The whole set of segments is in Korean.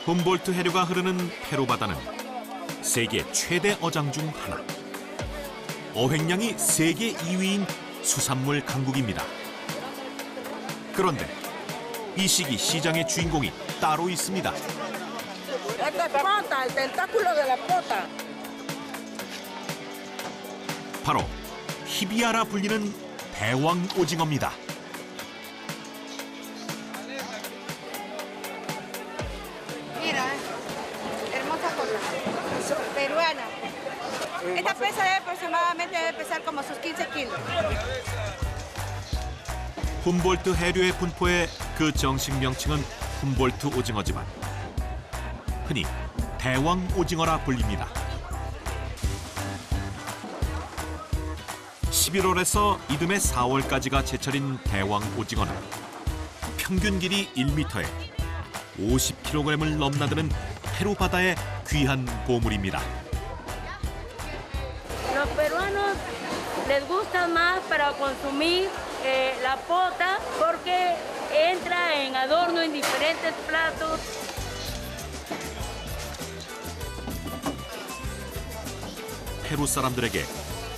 훔볼트 해류가 흐르는 페루 바다는 세계 최대 어장 중 하나. 어획량이 세계 2위인 수산물 강국입니다. 그런데 이 시기 시장의 주인공이 따로 있습니다. 바로 히비아라 불리는 대왕 오징어입니다. Mira, hermosa cosa, peruana. Esta pesa aproximadamente debe pesar como sus 15 kilos. 훔볼트 해류의 분포의 그 정식 명칭은 훔볼트 오징어지만 흔히 대왕 오징어라 불립니다. 11월에서 이듬해 4월까지가 제철인 대왕 오징어는 평균 길이 1m에 50kg을 넘나드는 페루 바다의 귀한 보물입니다. Los peruanos les gusta más para consumir la pota porque entra en adorno en diferentes platos. 페루 사람들에게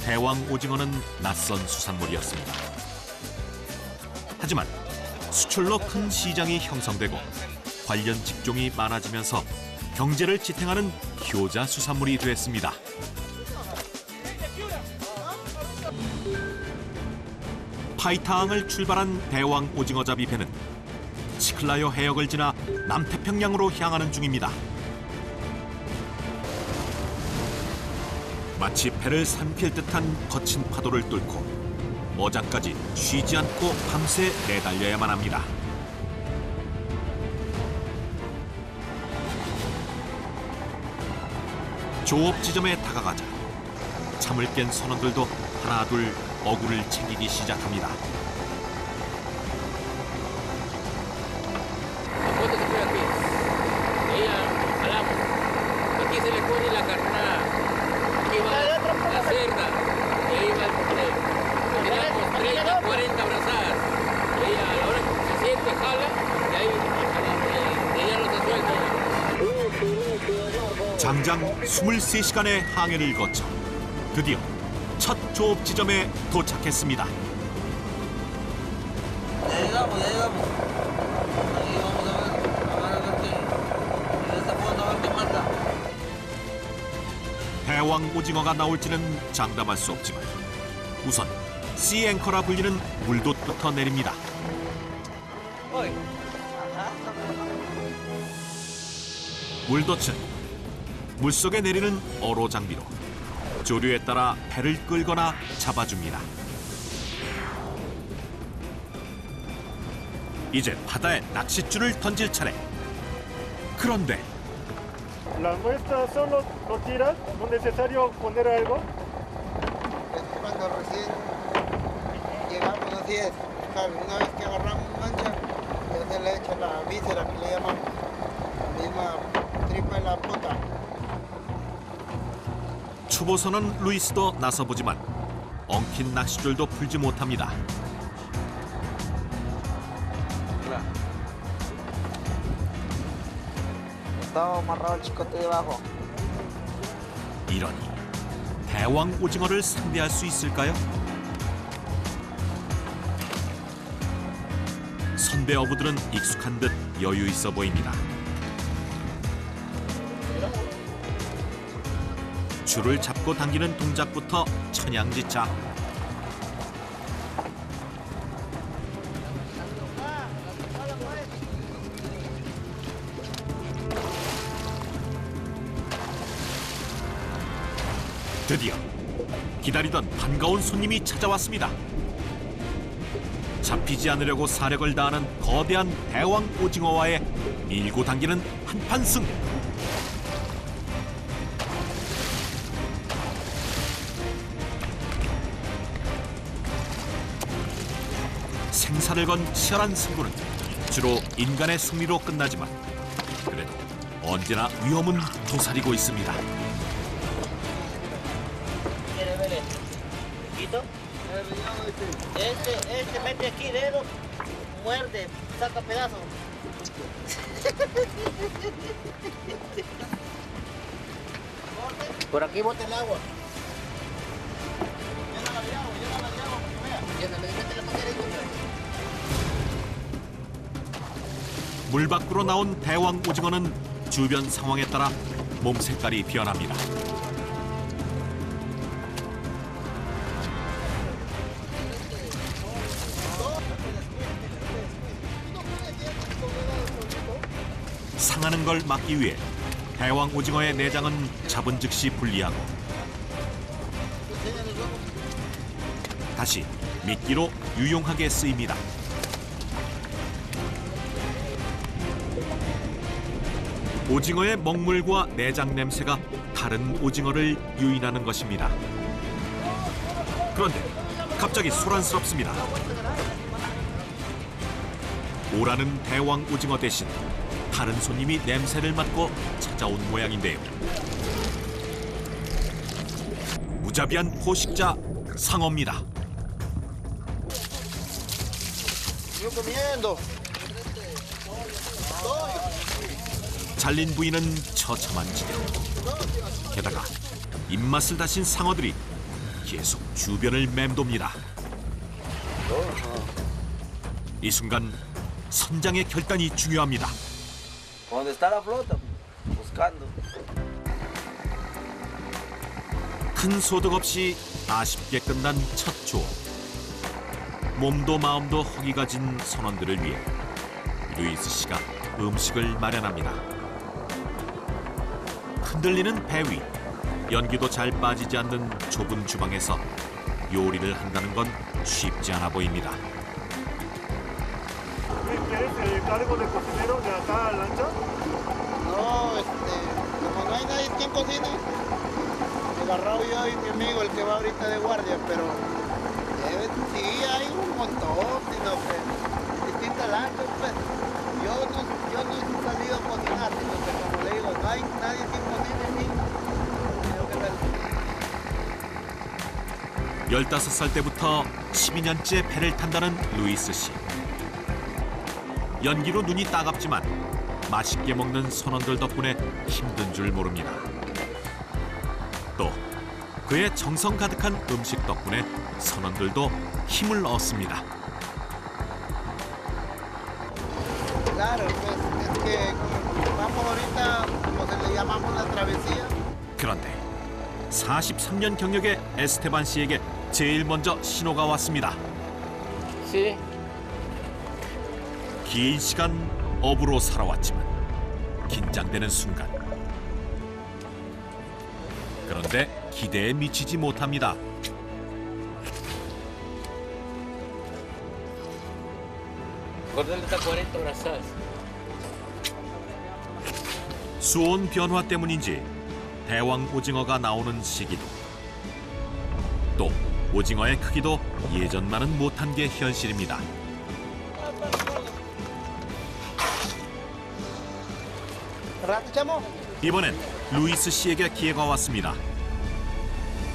대왕 오징어는 낯선 수산물이었습니다. 하지만 수출로 큰 시장이 형성되고 관련 직종이 많아지면서 경제를 지탱하는 효자 수산물이 됐습니다. 파이타항을 출발한 대왕 오징어잡이 배는 치클라요 해역을 지나 남태평양으로 향하는 중입니다. 마치 배를 삼킬 듯한 거친 파도를 뚫고 어장까지 쉬지 않고 밤새 내달려야만 합니다. 조업 지점에 다가가자 잠을 깬 선원들도 하나둘 어구를 챙기기 시작합니다. 장장 23시간의 항해를 거쳐 드디어 첫 조업 지점에 도착했습니다. 대왕 오징어가 나올지는 장담할 수 없지만 우선 씨앵커라 불리는 물돛부터 내립니다. 물돛은 물속에 내리는 어로 장비로 조류에 따라 배를 끌거나 잡아줍니다. 이제 바다에 낚싯줄을 던질 차례. 그런데 ¿La muestra solo lo tiras? ¿No es necesario poner algo? Cuando recién llegamos así es, una vez que agarramos mancha, ya se le echa la víscera que le llaman, la misma tripa en la pota. 초보선은 루이스도 나서보지만 엉킨 낚싯줄도 풀지 못합니다. 이러니 대왕 오징어를 상대할 수 있을까요? 선배 어부들은 익숙한 듯 여유 있어 보입니다. 줄을 잡고 당기는 동작부터 천양지차. 드디어 기다리던 반가운 손님이 찾아왔습니다. 잡히지 않으려고 사력을 다하는 거대한 대왕 오징어와의 밀고 당기는 한판 승. 생사를 건 치열한 승부는 주로 인간의 승리로 끝나지만 그래도 언제나 위험은 도사리고 있습니다. Este mete aquí dedo, muerde, saca pedazos. Por aquí bote el agua. Llénala de agua, que vea. Llénala y métele la manguera y bote. 물 밖으로 나온 대왕 오징어는 주변 상황에 따라 몸 색깔이 변합니다. 상하는 걸 막기 위해 대왕 오징어의 내장은 잡은 즉시 분리하고 다시 미끼로 유용하게 쓰입니다. 오징어의 먹물과 내장 냄새가 다른 오징어를 유인하는 것입니다. 그런데 갑자기 소란스럽습니다. 오라는 대왕 오징어 대신 다른 손님이 냄새를 맡고 찾아온 모양인데요. 무자비한 포식자 상어입니다. 잘린 부위는 처참한 지경. 게다가 입맛을 다신 상어들이 계속 주변을 맴돕니다. 이 순간 선장의 결단이 중요합니다. ¿Dónde está la flota? Buscando. 큰 소득 없이 아쉽게 끝난 첫 조업. 몸도 마음도 허기가 진 선원들을 위해 루이스 씨가 음식을 마련합니다. 흔들리는 배 위, 연기도 잘 빠지지 않는 좁은 주방에서 요리를 한다는 건 쉽지 않아 보입니다. ¿Quieres el cargo de cocinero de acá a lancha? No, como no hay nadie quien cocine, agarrado yo y mi amigo, el que va ahorita de guardia, pero sí hay un montón, sino que distintas lanchas, pues. Yo no he salido a cocinar, sino que como le digo, no hay nadie quien cocine ni tengo que ver. 15살 때부터 12년째 배를 탄다는 루이스 씨. 연기로 눈이 따갑지만 맛있게 먹는 선원들 덕분에 힘든 줄 모릅니다. 또 그의 정성 가득한 음식 덕분에 선원들도 힘을 얻습니다. Claro, pues es que vamos ahorita, como se le llamamos la travesía. 그런데 43년 경력의 에스테반 씨에게 제일 먼저 신호가 왔습니다. Sí. 긴 시간 업으로 살아왔지만 긴장되는 순간. 그런데 기대에 미치지 못합니다. ¿Dónde está 40 brazas? 수온 변화 때문인지 대왕 오징어가 나오는 시기도 또 오징어의 크기도 예전만은 못한 게 현실입니다. ¿Rato, chamo? 이번엔 루이스 씨에게 기회가 왔습니다.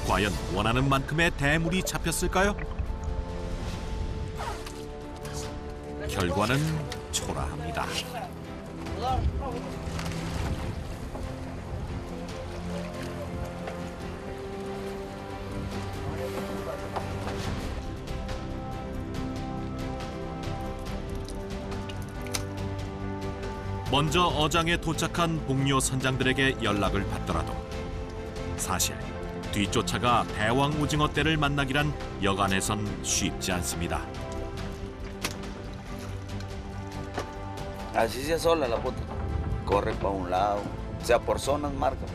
과연 원하는 만큼의 대물이 잡혔을까요? 결과는 초라합니다. 먼저 어장에 도착한 복료 선장들에게 연락을 받더라도 사실 뒤쫓아가 대왕 오징어 떼를 만나기란 여간해선 쉽지 않습니다. Así se sola la puta. Corre para un lado. Sea por zonas marca.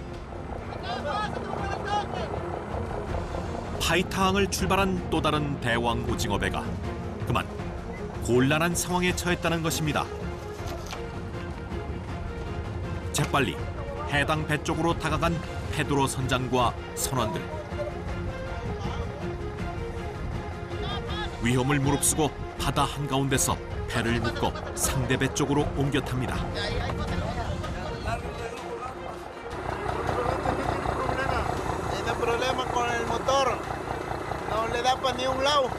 파이타항을 출발한 또 다른 대왕 오징어 배가 그만 곤란한 상황에 처했다는 것입니다. 재빨리 해당 배 쪽으로 다가간 페드로 선장과 선원들. 위험을 무릅쓰고 바다 한가운데서 배를 묶어 상대 배 쪽으로 옮겨 탑니다. Tiene problemas con el motor, no le da para ni un lado.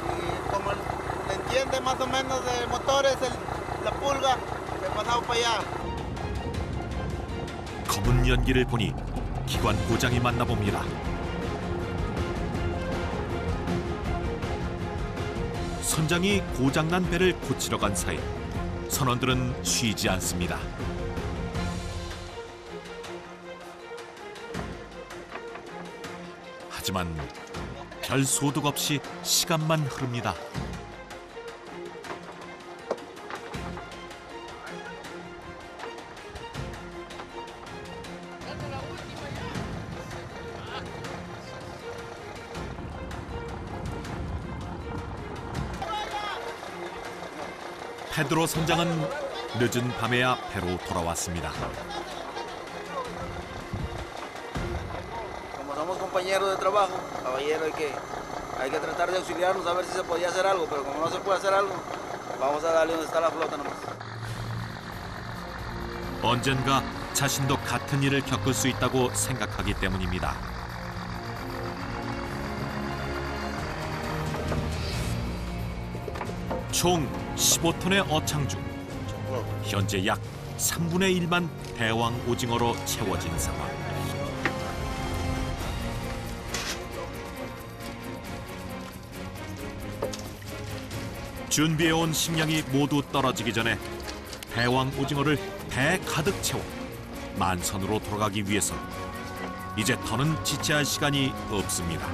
Y como le entiende más o menos del motor es la pulga, se pasamos para allá. 검은 연기를 보니 기관 고장이 맞나 봅니다. 선장이 고장난 배를 고치러 간 사이 선원들은 쉬지 않습니다. 하지만 별 소득 없이 시간만 흐릅니다. 페드로 선장은 늦은 밤에야 배로 돌아왔습니다. Como somos compañeros de trabajo, caballero, hay que tratar de auxiliarnos a ver si se podía hacer algo, pero como no se puede hacer algo, vamos a darle donde está la flota nomás. 언젠가 자신도 같은 일을 겪을 수 있다고 생각하기 때문입니다. 총 15톤의 어창 중 현재 약 3분의 1만 대왕 오징어로 채워진 상황. 준비해온 식량이 모두 떨어지기 전에 대왕 오징어를 배 가득 채워 만선으로 돌아가기 위해서 이제 더는 지체할 시간이 없습니다.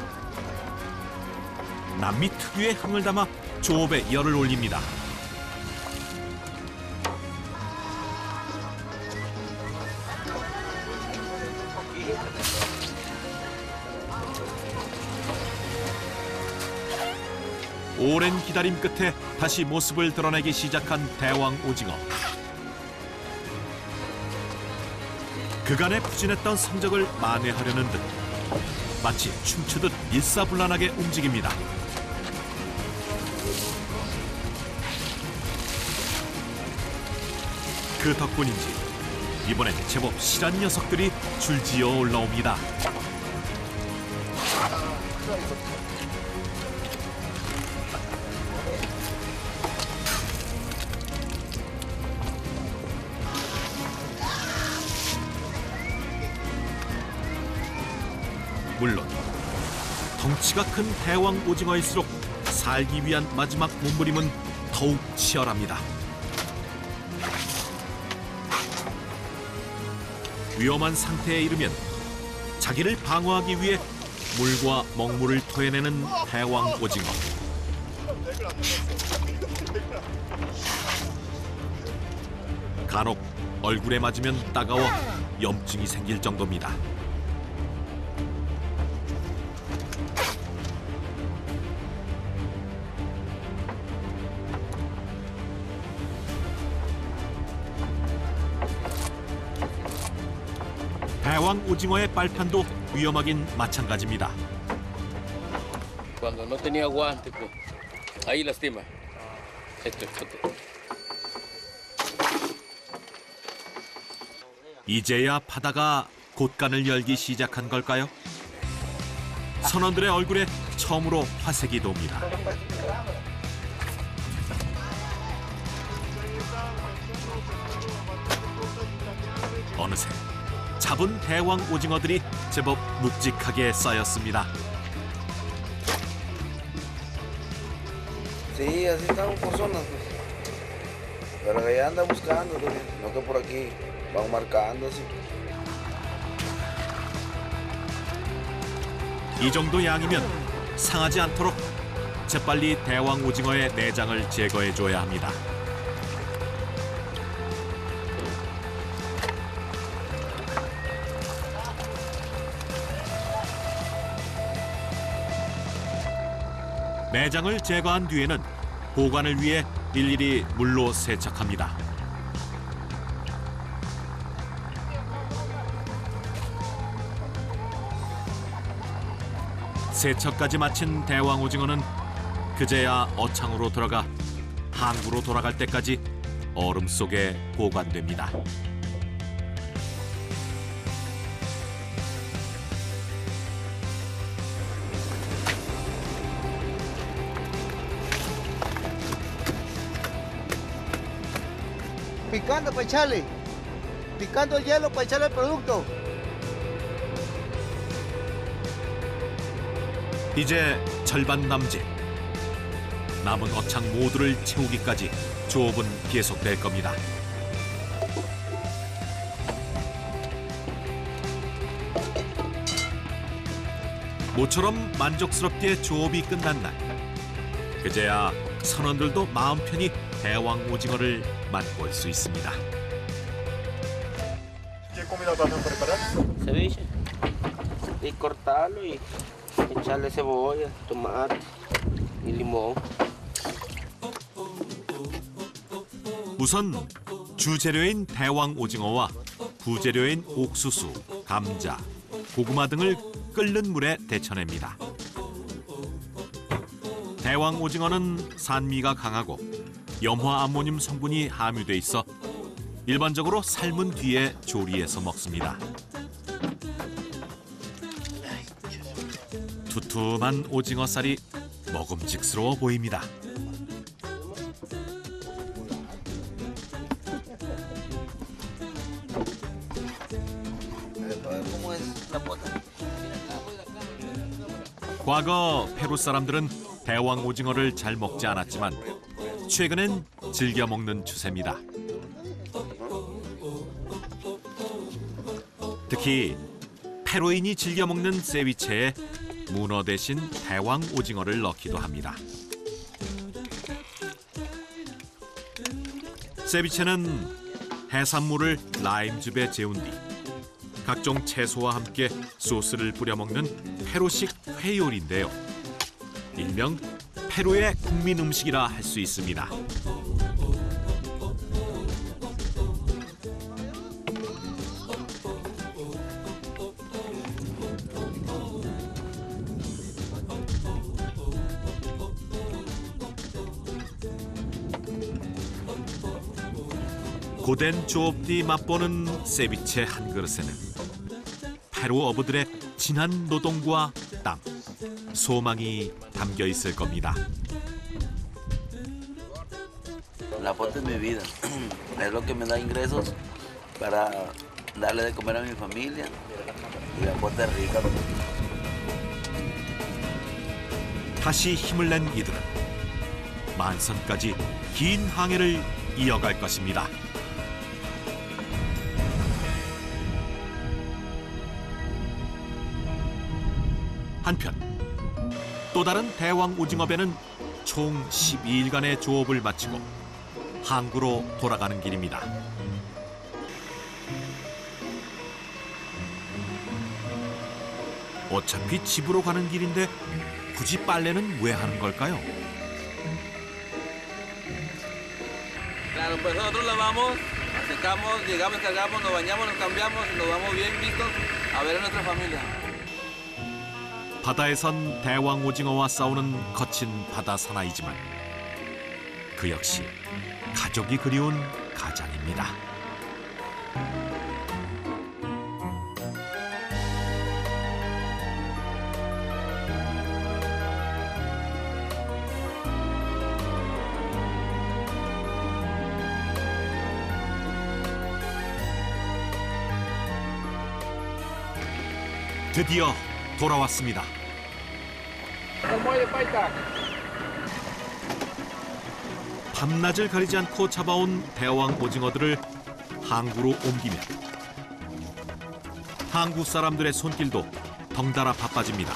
남미 특유의 흥을 담아 조업에 열을 올립니다. 오랜 기다림 끝에 다시 모습을 드러내기 시작한 대왕 오징어. 그간의 부진했던 성적을 만회하려는 듯 마치 춤추듯 일사불란하게 움직입니다. 그 덕분인지 이번엔 제법 실한 녀석들이 줄지어 올라옵니다. 물론 덩치가 큰 대왕 오징어일수록 살기 위한 마지막 몸부림은 더욱 치열합니다. 위험한 상태에 이르면 자기를 방어하기 위해 물과 먹물을 토해내는 대왕 오징어. 간혹 얼굴에 맞으면 따가워 염증이 생길 정도입니다. 대왕 오징어의 빨판도 위험하긴 마찬가지입니다. Cuando no tenía guante, pues ahí lastima. Esto. 이제야 바다가 곳간을 열기 시작한 걸까요? 선원들의 얼굴에 처음으로 화색이 돕니다. 어느새 잡은 대왕 오징어들이 제법 묵직하게 쌓였습니다. Sí, así estamos por zonas, pues. Pero allá anda buscando, no que por aquí van marcando así. 이 정도 양이면 상하지 않도록 재빨리 대왕 오징어의 내장을 제거해줘야 합니다. 내장을 제거한 뒤에는 보관을 위해 일일이 물로 세척합니다. 세척까지 마친 대왕 오징어는 그제야 어창으로 들어가 항구로 돌아갈 때까지 얼음 속에 보관됩니다. picando para echarle. Picando el hielo para echarle el producto. 이제 절반 남짓. 남은 어창 모두를 채우기까지 조업은 계속될 겁니다. 모처럼 만족스럽게 조업이 끝난 날, 그제야 선원들도 마음 편히 대왕 오징어를 맛볼 수 있습니다. ¿Qué comida vas a preparar? Ceviche. Y cortarlo y echarle cebolla, tomate y limón. 우선 주재료인 대왕 오징어와 부재료인 옥수수, 감자, 고구마 등을 끓는 물에 데쳐냅니다. 대왕 오징어는 산미가 강하고 염화 아모늄 성분이 함유돼 있어 일반적으로 삶은 뒤에 조리해서 먹습니다. 두툼한 오징어살이 먹음직스러워 보입니다. ¿Cómo es la pota? 과거 페루 사람들은 대왕 오징어를 잘 먹지 않았지만 최근엔 즐겨 먹는 추세입니다. 특히 페루인이 즐겨 먹는 세비체에 문어 대신 대왕 오징어를 넣기도 합니다. 세비체는 해산물을 라임즙에 재운 뒤 각종 채소와 함께 소스를 뿌려 먹는 페루식 회 요리인데요. 일명 페루의 국민 음식이라 할 수 있습니다. 고된 조업 뒤 맛보는 세비체 한 그릇에는 페루 어부들의 진한 노동과 땀, 소망이 담겨 있을 겁니다. La pota es mi vida. Es lo que me da ingresos para darle de comer a mi familia. Y la pota es rica. 다시 힘을 낸 이들은 만선까지 긴 항해를 이어갈 것입니다. 한편 또 다른 대왕 오징어배는 총 12일간의 조업을 마치고 항구로 돌아가는 길입니다. 어차피 집으로 가는 길인데 굳이 빨래는 왜 하는 걸까요? Claro, pues nosotros lavamos, secamos, llegamos, cargamos, nos bañamos, nos cambiamos y nos vamos bien vistos a ver a nuestra familia. 바다에선 대왕 오징어와 싸우는 거친 바다 사나이지만 그 역시 가족이 그리운 가장입니다. 드디어 돌아왔습니다. 밤낮을 가리지 않고 잡아온 대왕 오징어들을 항구로 옮기면 항구 사람들의 손길도 덩달아 바빠집니다.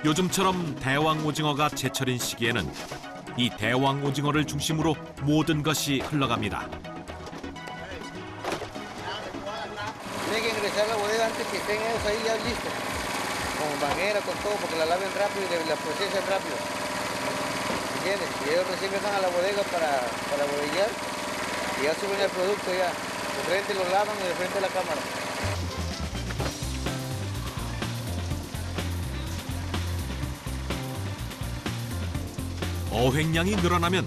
요즘처럼 대왕 오징어가 제철인 시기에는 이 대왕 오징어를 중심으로 모든 것이 흘러갑니다. Tienen que ingresar a la bodega antes que estén ellos ahí ya listos. Con manguera, con todo, porque la laven rápido y la procesan rápido. ¿Entiendes? Y ellos recién van a la bodega para bodellar y ya suben el producto ya. De frente lo lavan y de frente a la cámara. 어획량이 늘어나면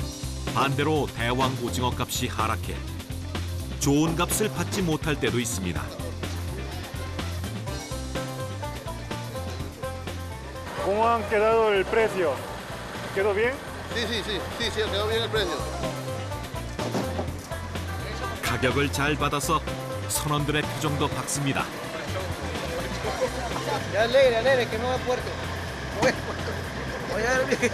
반대로 대왕 오징어 값이 하락해 좋은 값을 받지 못할 때도 있습니다. ¿Cómo han quedado el precio? quedó bien? Sí, quedó bien el precio. 가격을 잘 받아서 선원들의 표정도 밝습니다. Ya alegre, que no va fuerte. Voy a ver bien.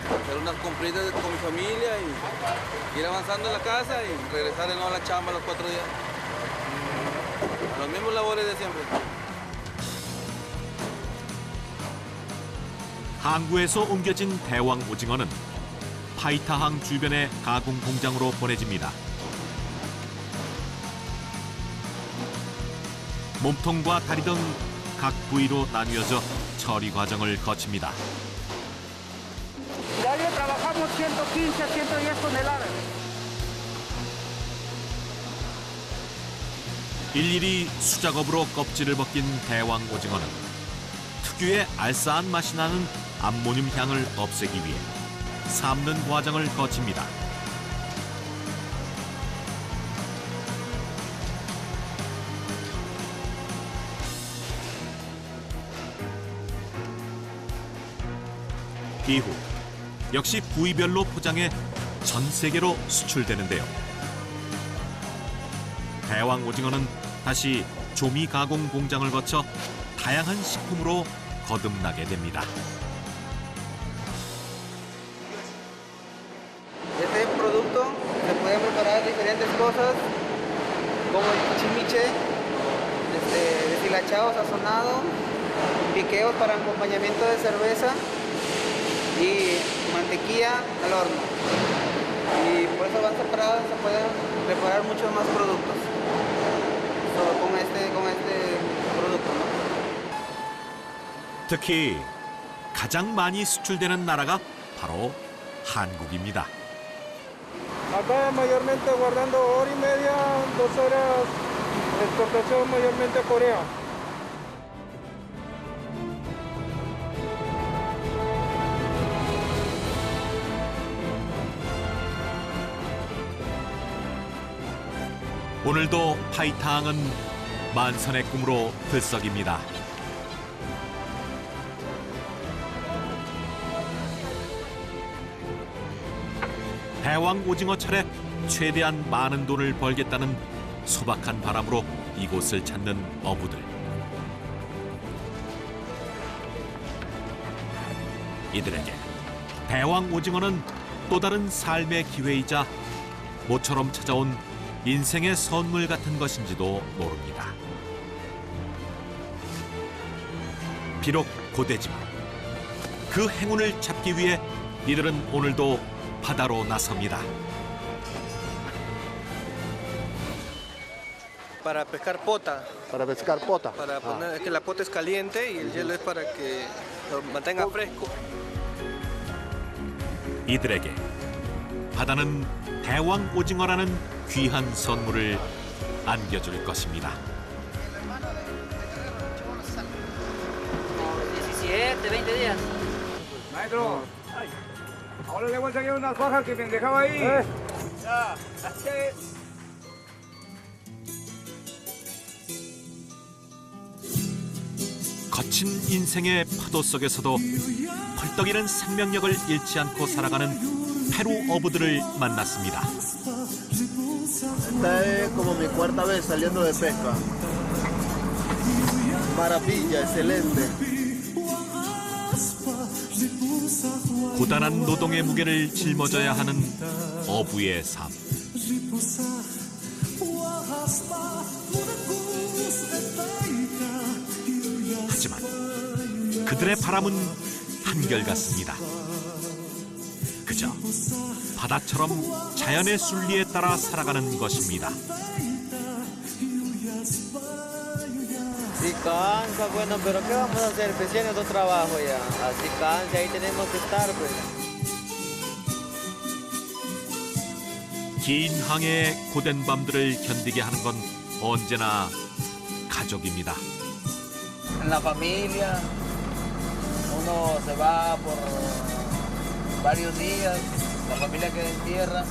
Hacer unas compritas con mi familia y ir avanzando en la casa y regresar de nuevo a la chamba a los 4 días. A los mismos labores de siempre. 항구에서 옮겨진 대왕 오징어는 파이타항 주변의 가공 공장으로 보내집니다. 몸통과 다리 등 각 부위로 나뉘어져 처리 과정을 거칩니다. Diario trabajamos 115 a 110 toneladas. 일일이 수작업으로 껍질을 벗긴 대왕 오징어는 특유의 알싸한 맛이 나는 암모늄 향을 없애기 위해 삶는 과정을 거칩니다. 이후 역시 부위별로 포장해 전 세계로 수출되는데요. 대왕 오징어는 다시 조미 가공 공장을 거쳐 다양한 식품으로 거듭나게 됩니다. Este producto se puede preparar diferentes cosas, como el chimiche, deshilachado, sazonado, piqueos para acompañamiento de cerveza y mantequilla al horno. Y por eso van separados, se pueden preparar muchos más productos con este producto, ¿no? 특히 가장 많이 수출되는 나라가 바로 한국입니다. Acá mayormente guardando hora y media, 2 horas, exportación mayormente a Corea. 오늘도 파이타항은 만선의 꿈으로 들썩입니다. 대왕 오징어 철에 최대한 많은 돈을 벌겠다는 소박한 바람으로 이곳을 찾는 어부들. 이들에게 대왕 오징어는 또 다른 삶의 기회이자 모처럼 찾아온 인생의 선물 같은 것인지도 모릅니다. 비록 고되지만 그 행운을 잡기 위해 이들은 오늘도 바다로 나섭니다. Para pescar pota. Para pescar pota. Para poner, es que la pota es caliente y el hielo es para que lo mantenga fresco. 이들에게 바다는 대왕 오징어라는 귀한 선물을 안겨줄 것입니다. 17, 20 días. Maestro, ahora le voy a sacar unas fajas que me dejaba ahí. Ya. 거친 인생의 파도 속에서도 펄떡이는 생명력을 잃지 않고 살아가는 페루 어부들을 만났습니다. Esta es como mi 4ª vez saliendo de pesca. Maravilla, excelente. 고단한 노동의 무게를 짊어져야 하는 어부의 삶. 하지만 그들의 바람은 한결같습니다. 그저 바다처럼 자연의 순리에 따라 살아가는 것입니다. Si cansa, bueno, pero ¿qué vamos a hacer? Pues tiene otro trabajo ya. Así cansa, ahí tenemos que estar, pues. 긴 항해의 고된 밤들을 견디게 하는 건 언제나 가족입니다. En la familia, uno se va por varios días, la familia queda en tierra.